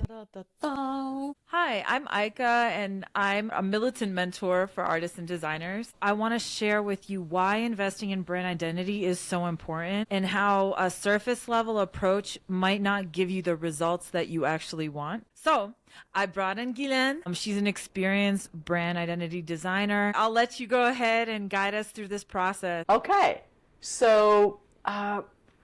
Hi, I'm Aika, and I'm a militant mentor for artists and designers. I want to share with you why investing in brand identity is so important and how a surface level approach might not give you the results that you actually want. So, I brought in Guylaine. She's an experienced brand identity designer. I'll let you go ahead and guide us through this process. Okay, so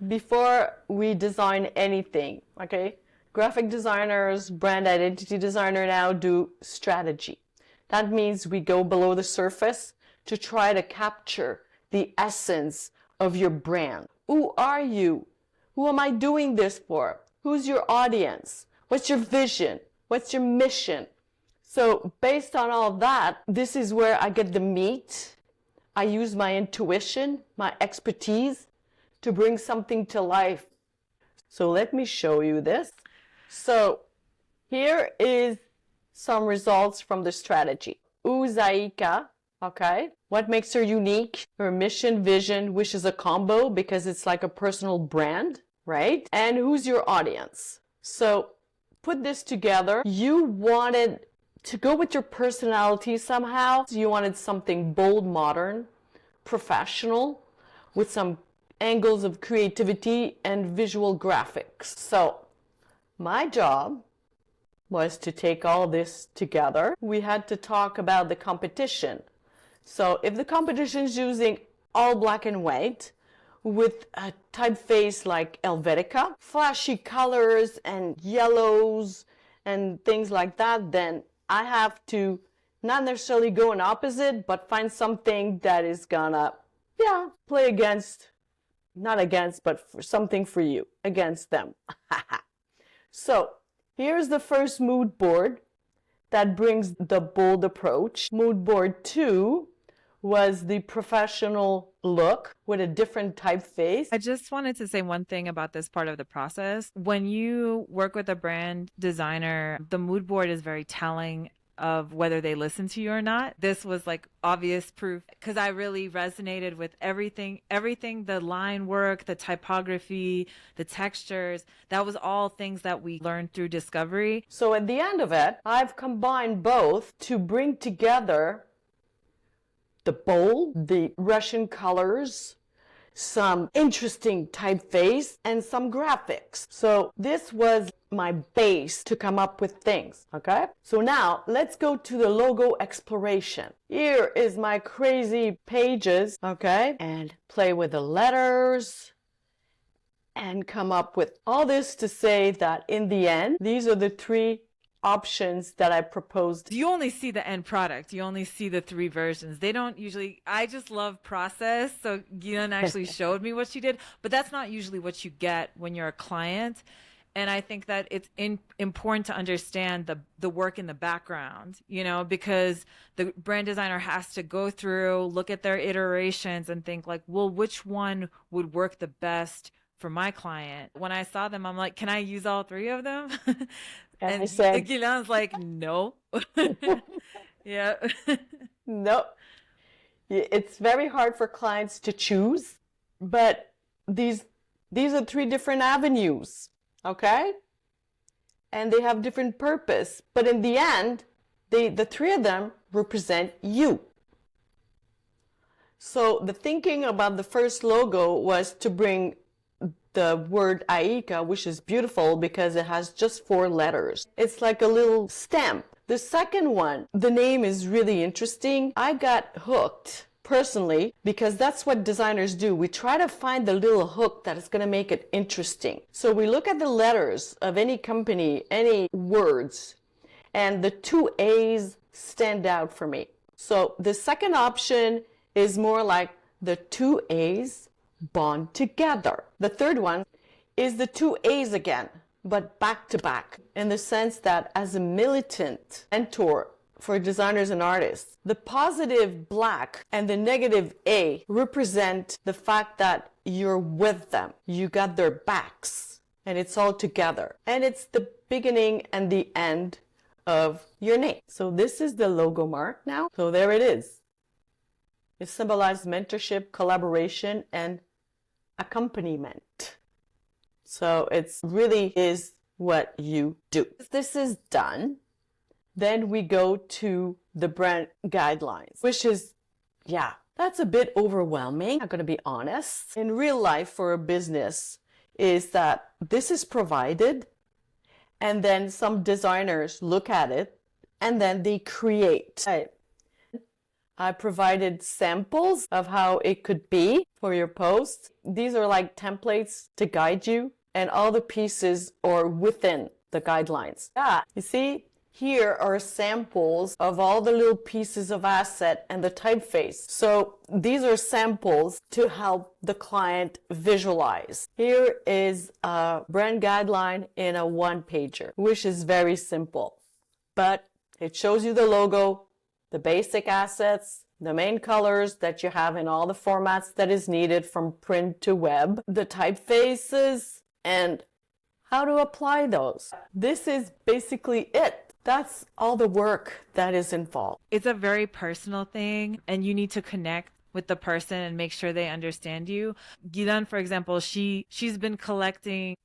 before we design anything, okay, graphic designers, brand identity designer now do strategy. That means we go below the surface to try to capture the essence of your brand. Who are you? Who am I doing this for? Who's your audience? What's your vision? What's your mission? So based on all that, this is where I get the meat. I use my intuition, my expertise to bring something to life. So let me show you this. So here is some results from the strategy. Uzaika, okay? What makes her unique? Her mission, vision, which is a combo because it's like a personal brand, right? And who's your audience? So put this together. You wanted to go with your personality somehow. You wanted something bold, modern, professional, with some angles of creativity and visual graphics. So my job was to take all this together. We had to talk about the competition. So if the competition is using all black and white with a typeface like Helvetica, flashy colors and yellows and things like that, then I have to not necessarily go in opposite, but find something that is gonna, play against, not against, but for something for you, against them. So here's the first mood board that brings the bold approach. Mood board 2 was the professional look with a different typeface. I just wanted to say one thing about this part of the process. When you work with a brand designer, the mood board is very telling of whether they listen to you or not. This was like obvious proof because I really resonated with everything, the line work, the typography, the textures. That was all things that we learned through discovery. So at the end of it, I've combined both to bring together the bold, the Russian colors, some interesting typeface, and some graphics. So this was my base to come up with things, okay? So now let's go to the logo exploration. Here is my crazy pages, okay? And play with the letters and come up with all this to say that in the end, these are the three options that I proposed. You only see the end product. You only see the three versions. They don't usually, I just love process. So Guylaine actually showed me what she did, but that's not usually what you get when you're a client. And I think that it's important to understand the work in the background, because the brand designer has to go through, look at their iterations and think like, well, which one would work the best for my client? When I saw them, I'm like, can I use all three of them? And I said, Guylaine's like, no. Yeah. no. It's very hard for clients to choose, but these are three different avenues, okay? And they have different purpose, but in the end, the three of them represent you. So the thinking about the first logo was to bring the word Aika, which is beautiful because it has just 4 letters. It's like a little stamp. The second one, the name is really interesting. I got hooked personally because that's what designers do. We try to find the little hook that is going to make it interesting. So we look at the letters of any company, any words, and the 2 A's stand out for me. So the second option is more like the 2 A's bond together. The third one is the 2 A's again, but back to back, in the sense that as a militant mentor for designers and artists, the positive black and the negative A represent the fact that you're with them. You got their backs and it's all together. And it's the beginning and the end of your name. So this is the logo mark now. So there it is. It symbolizes mentorship, collaboration, and accompaniment. So it's really is what you do. This is done. Then we go to the brand guidelines, which is, yeah, that's a bit overwhelming. I'm going to be honest. In real life for a business is that this is provided and then some designers look at it and then they create. I provided samples of how it could be for your post. These are like templates to guide you, and all the pieces are within the guidelines. Yeah, you see, here are samples of all the little pieces of asset and the typeface. So these are samples to help the client visualize. Here is a brand guideline in a one-pager, which is very simple, but it shows you the logo, the basic assets, the main colors that you have in all the formats that is needed from print to web, the typefaces, and how to apply those. This is basically it. That's all the work that is involved. It's a very personal thing, and you need to connect with the person and make sure they understand you. Guylaine, for example, she's been collecting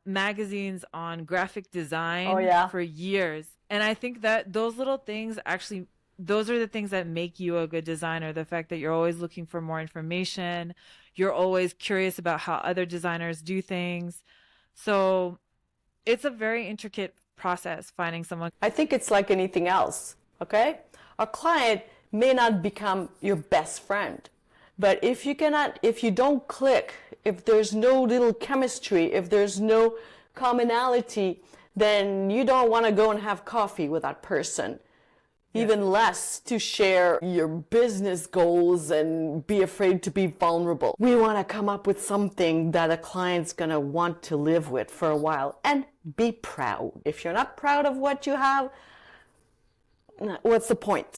magazines on graphic design for years. And I think that those little things actually, those are the things that make you a good designer. The fact that you're always looking for more information, you're always curious about how other designers do things. So it's a very intricate process finding someone. I think it's like anything else, okay? A client may not become your best friend, but if you don't click, if there's no little chemistry, if there's no commonality, then you don't want to go and have coffee with that person. Even less to share your business goals and be afraid to be vulnerable. We want to come up with something that a client's going to want to live with for a while and be proud. If you're not proud of what you have, what's the point?